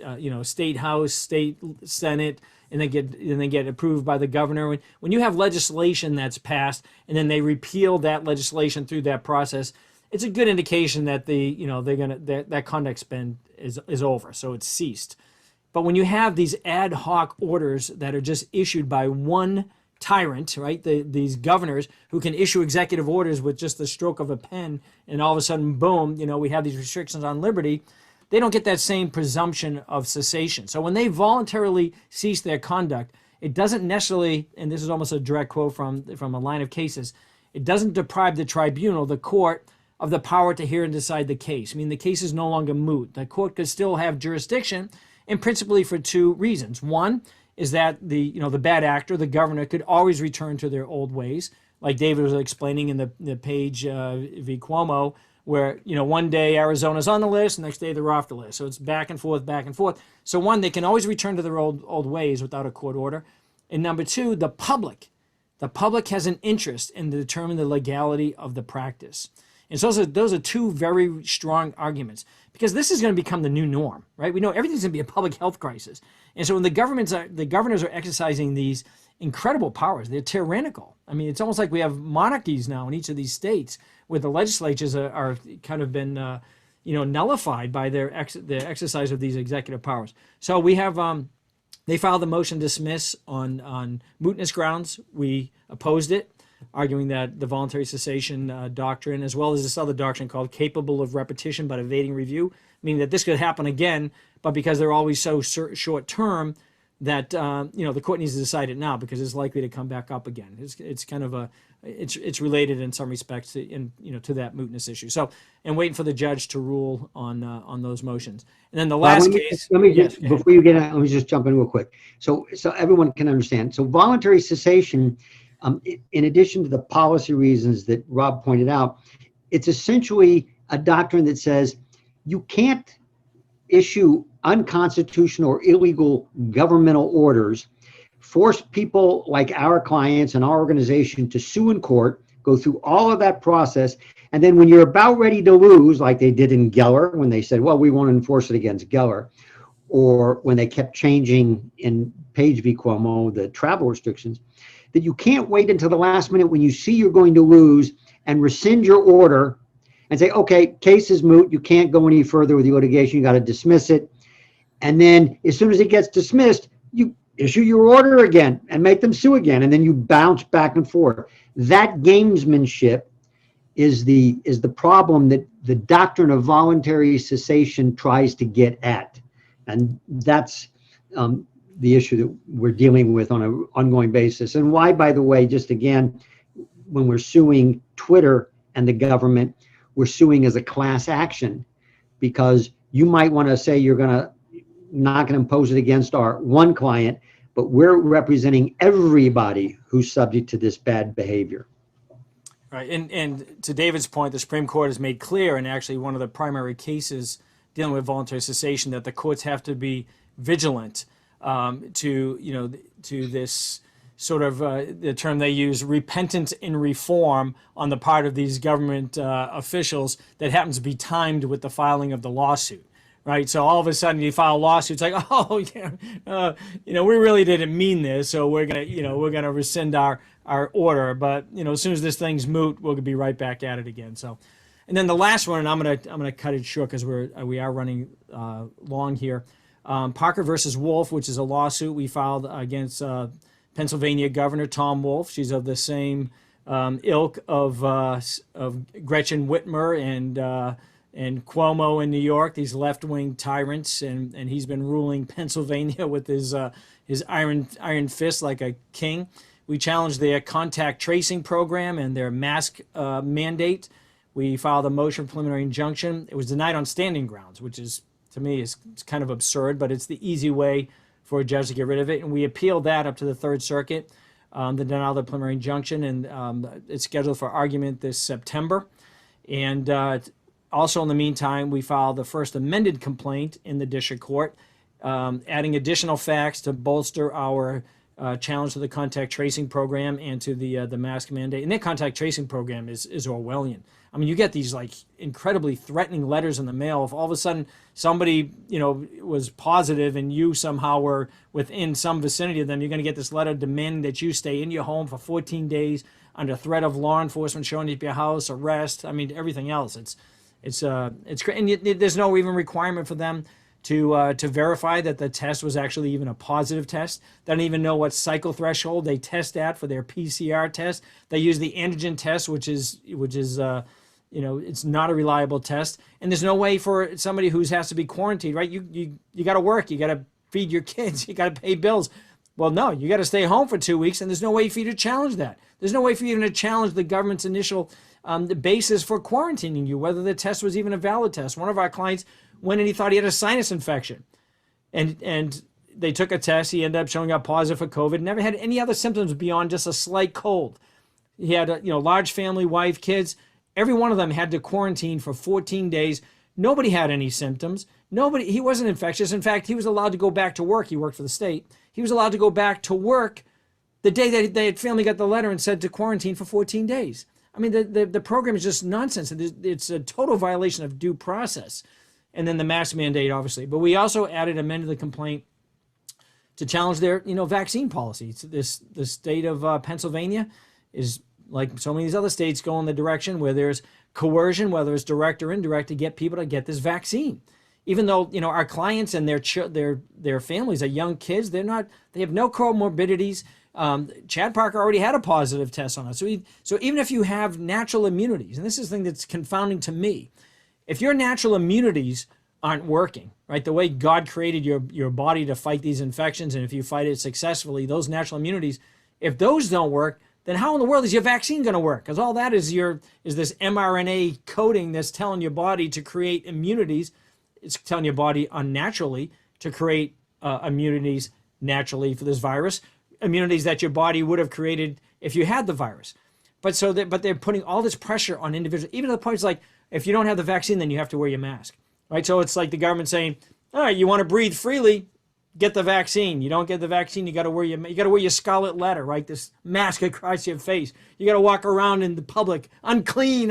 state house, state senate, and then get approved by the governor. When you have legislation that's passed and then they repeal that legislation through that process, it's a good indication that that conduct is over, so it's ceased. But when you have these ad hoc orders that are just issued by one tyrant, right? These governors who can issue executive orders with just the stroke of a pen, and all of a sudden, boom, we have these restrictions on liberty. They don't get that same presumption of cessation. So when they voluntarily cease their conduct, it doesn't necessarily, and this is almost a direct quote from a line of cases, it doesn't deprive the tribunal, the court, of the power to hear and decide the case. I mean, the case is no longer moot. The court could still have jurisdiction, and principally for two reasons. One is that the bad actor, the governor, could always return to their old ways, like David was explaining in the page v. Cuomo, where one day Arizona's on the list, next day they're off the list. So it's back and forth, back and forth. So one, they can always return to their old ways without a court order. And number two, the public has an interest in determining the legality of the practice. And so those are two very strong arguments, because this is going to become the new norm, right? We know everything's going to be a public health crisis. And so when the governors are exercising these incredible powers, they're tyrannical. I mean, it's almost like we have monarchies now in each of these states, where the legislatures are kind of been, nullified by their exercise of these executive powers. So we have, they filed the motion to dismiss on mootness grounds. We opposed it, arguing that the voluntary cessation doctrine, as well as this other doctrine called capable of repetition but evading review, meaning that this could happen again, but because they're always so short term, that the court needs to decide it now because it's likely to come back up again. It's kind of it's related in some respects to that mootness issue. So, and waiting for the judge to rule on those motions. And then the last case. Let me just before you get out, let me just jump in real quick, so everyone can understand. So voluntary cessation, in addition to the policy reasons that Rob pointed out, it's essentially a doctrine that says you can't issue unconstitutional or illegal governmental orders, force people like our clients and our organization to sue in court, go through all of that process, and then when you're about ready to lose, like they did in Geller, when they said, well, we won't enforce it against Geller, or when they kept changing in Page v. Cuomo, the travel restrictions, that you can't wait until the last minute when you see you're going to lose and rescind your order and say, okay, case is moot, you can't go any further with the litigation, you got to dismiss it. And then as soon as it gets dismissed, you issue your order again and make them sue again, and then you bounce back and forth. That gamesmanship is the problem that the doctrine of voluntary cessation tries to get at. And that's the issue that we're dealing with on an ongoing basis. And why, by the way, just again, when we're suing Twitter and the government, we're suing as a class action, because you might want to say you're not going to impose it against our one client, but we're representing everybody who's subject to this bad behavior. Right. And to David's point, the Supreme Court has made clear, and actually one of the primary cases dealing with voluntary cessation, that the courts have to be vigilant to this sort of the term they use, repentance in reform on the part of these government officials that happens to be timed with the filing of the lawsuit. Right, so all of a sudden you file a lawsuit. It's like, oh, yeah, we really didn't mean this, so we're gonna rescind our order. But as soon as this thing's moot, we'll be right back at it again. So, and then the last one, and I'm gonna cut it short because we are running long here. Parker versus Wolf, which is a lawsuit we filed against Pennsylvania Governor Tom Wolf. She's of the same ilk of Gretchen Whitmer and Cuomo in New York, these left-wing tyrants, and he's been ruling Pennsylvania with his iron fist like a king. We challenged their contact tracing program and their mask mandate. We filed a motion for preliminary injunction. It was denied on standing grounds, which is, to me, is kind of absurd, but it's the easy way for a judge to get rid of it. And we appealed that up to the Third Circuit, the denial of the preliminary injunction, and it's scheduled for argument this September. And also, in the meantime, we filed the first amended complaint in the district court, adding additional facts to bolster our challenge to the contact tracing program and to the mask mandate. And that contact tracing program is Orwellian. I mean, you get these like incredibly threatening letters in the mail. If all of a sudden somebody was positive and you somehow were within some vicinity of them, you're going to get this letter demanding that you stay in your home for 14 days under threat of law enforcement showing up at your house, arrest. I mean, everything else. It's great, and there's no even requirement for them to verify that the test was actually even a positive test. They don't even know what cycle threshold they test at for their PCR test. They use the antigen test, which is it's not a reliable test, and there's no way for somebody who has to be quarantined. Right? You got to work, you got to feed your kids, you got to pay bills. Well, no, you got to stay home for 2 weeks, and there's no way for you to challenge that. There's no way for you to challenge the government's initial the basis for quarantining you, whether the test was even a valid test. One of our clients went and he thought he had a sinus infection, and they took a test. He ended up showing up positive for COVID. Never had any other symptoms beyond just a slight cold. He had a large family, wife, kids. Every one of them had to quarantine for 14 days. Nobody had any symptoms. He wasn't infectious. In fact, he was allowed to go back to work. He worked for the state. He was allowed to go back to work the day that they had finally got the letter and said to quarantine for 14 days. I mean, the program is just nonsense. It's a total violation of due process. And then the mask mandate, obviously. But we also amended the complaint to challenge their, vaccine policy. The state of Pennsylvania is, like so many of these other states, going the direction where there's coercion, whether it's direct or indirect, to get people to get this vaccine. Even though, our clients and their families are young kids, they have no comorbidities. Chad Parker already had a positive test on us. So even if you have natural immunities, and this is the thing that's confounding to me, if your natural immunities aren't working, right, the way God created your body to fight these infections, and if you fight it successfully, those natural immunities, if those don't work, then how in the world is your vaccine going to work? Because all that is this mRNA coding that's telling your body to create immunities. It's telling your body unnaturally to create immunities naturally for this virus, immunities that your body would have created if you had the virus. But they're putting all this pressure on individuals, even to the point it's like, if you don't have the vaccine, then you have to wear your mask, right? So it's like the government saying, all right, you want to breathe freely, get the vaccine. You don't get the vaccine, you got to wear your scarlet letter, right? This mask across your face. You got to walk around in the public, unclean,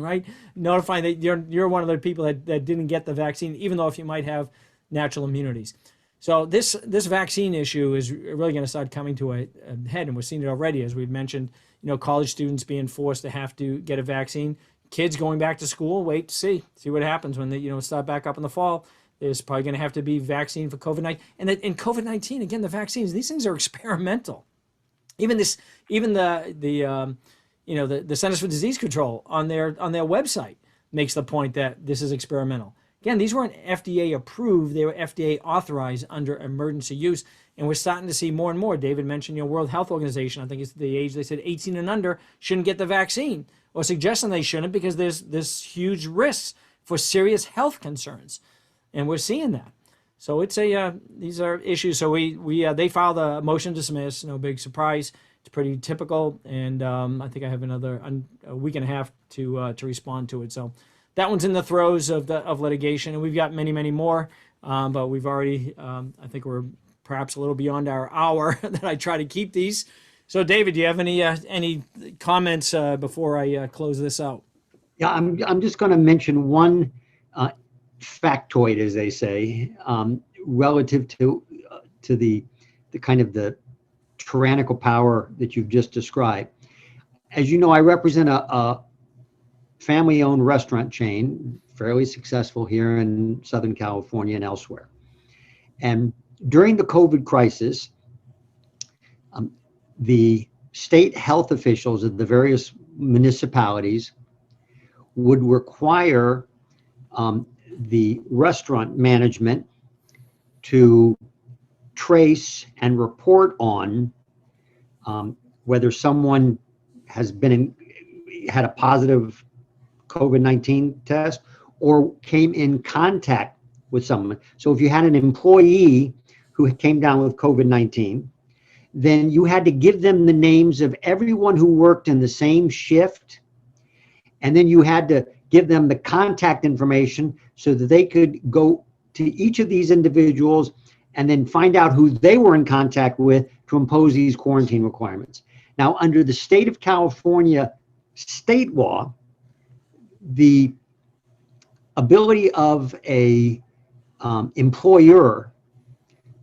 right? Notifying that you're one of the people that didn't get the vaccine, even though if you might have natural immunities. So this vaccine issue is really going to start coming to a head, and we're seeing it already, as we've mentioned. College students being forced to have to get a vaccine, kids going back to school. Wait to see what happens when they start back up in the fall. There's probably going to have to be vaccine for COVID-19, and in COVID-19 again, the vaccines, these things are experimental. Even the Centers for Disease Control on their website makes the point that this is experimental. Again, these weren't FDA approved; they were FDA authorized under emergency use, and we're starting to see more and more. David mentioned World Health Organization. I think it's the age they said 18 and under shouldn't get the vaccine, or suggesting they shouldn't because there's huge risks for serious health concerns, and we're seeing that. So it's these are issues. So they filed a motion to dismiss. No big surprise It's pretty typical, and I think I have a week and a half to respond to it. So that one's in the throes of litigation, and we've got many, many more. But we've already, I think we're perhaps a little beyond our hour that I try to keep these. So, David, do you have any comments before I close this out? Yeah, I'm just going to mention one factoid, as they say, relative to the kind of the tyrannical power that you've just described. As you know, I represent a family-owned restaurant chain, fairly successful here in Southern California and elsewhere. And during the COVID crisis, the state health officials of the various municipalities would require the restaurant management to trace and report on whether someone has had a positive COVID-19 test or came in contact with someone. So if you had an employee who came down with COVID-19, then you had to give them the names of everyone who worked in the same shift. And then you had to give them the contact information so that they could go to each of these individuals and then find out who they were in contact with to impose these quarantine requirements. Now, under the state of California state law, the ability of a employer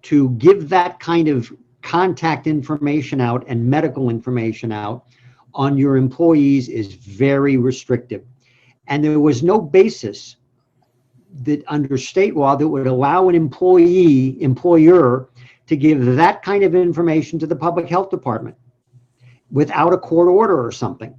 to give that kind of contact information out and medical information out on your employees is very restrictive. And there was no basis that under state law that would allow an employer to give that kind of information to the public health department without a court order or something.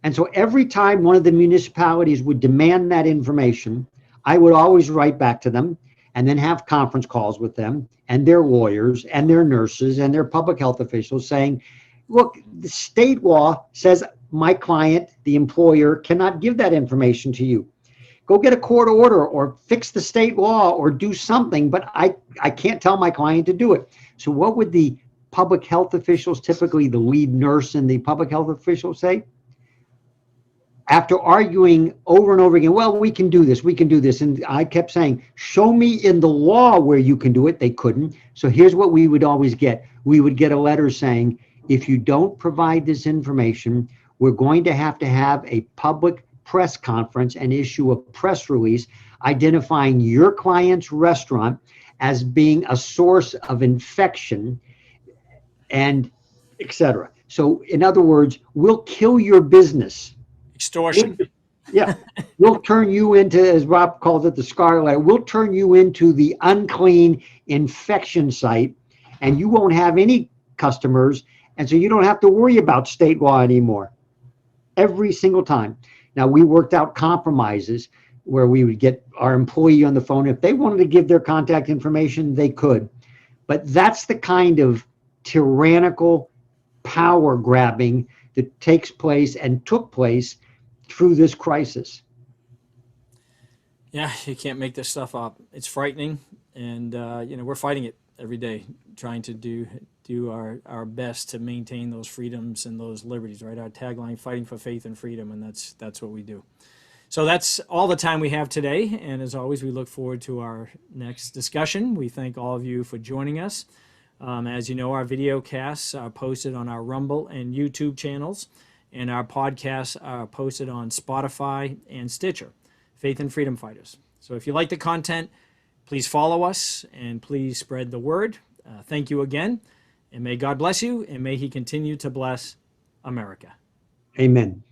And so every time one of the municipalities would demand that information, I would always write back to them and then have conference calls with them and their lawyers and their nurses and their public health officials saying, look, the state law says my client, the employer, cannot give that information to you. Go get a court order or fix the state law or do something, but I can't tell my client to do it. So what would the public health officials, typically the lead nurse and the public health official, say? After arguing over and over again, well, we can do this, we can do this. And I kept saying, show me in the law where you can do it. They couldn't. So here's what we would always get. We would get a letter saying, if you don't provide this information, we're going to have a public press conference and issue a press release identifying your client's restaurant as being a source of infection and et cetera. So in other words, we'll kill your business. Extortion. Yeah. We'll turn you into, as Rob calls it, the scarlet. We'll turn you into the unclean infection site, and you won't have any customers. And so you don't have to worry about state law anymore. Every single time. Now, we worked out compromises where we would get our employee on the phone. If they wanted to give their contact information, they could. But that's the kind of tyrannical power grabbing that takes place and took place through this crisis. Yeah, you can't make this stuff up. It's frightening, and we're fighting it every day, trying to do our best to maintain those freedoms and those liberties. Right, our tagline: "Fighting for faith and freedom," and that's what we do. So that's all the time we have today, and as always, we look forward to our next discussion. We thank all of you for joining us. As you know, our video casts are posted on our Rumble and YouTube channels, and our podcasts are posted on Spotify and Stitcher, Faith and Freedom Fighters. So if you like the content, please follow us and please spread the word. Thank you again, and may God bless you, and may He continue to bless America. Amen.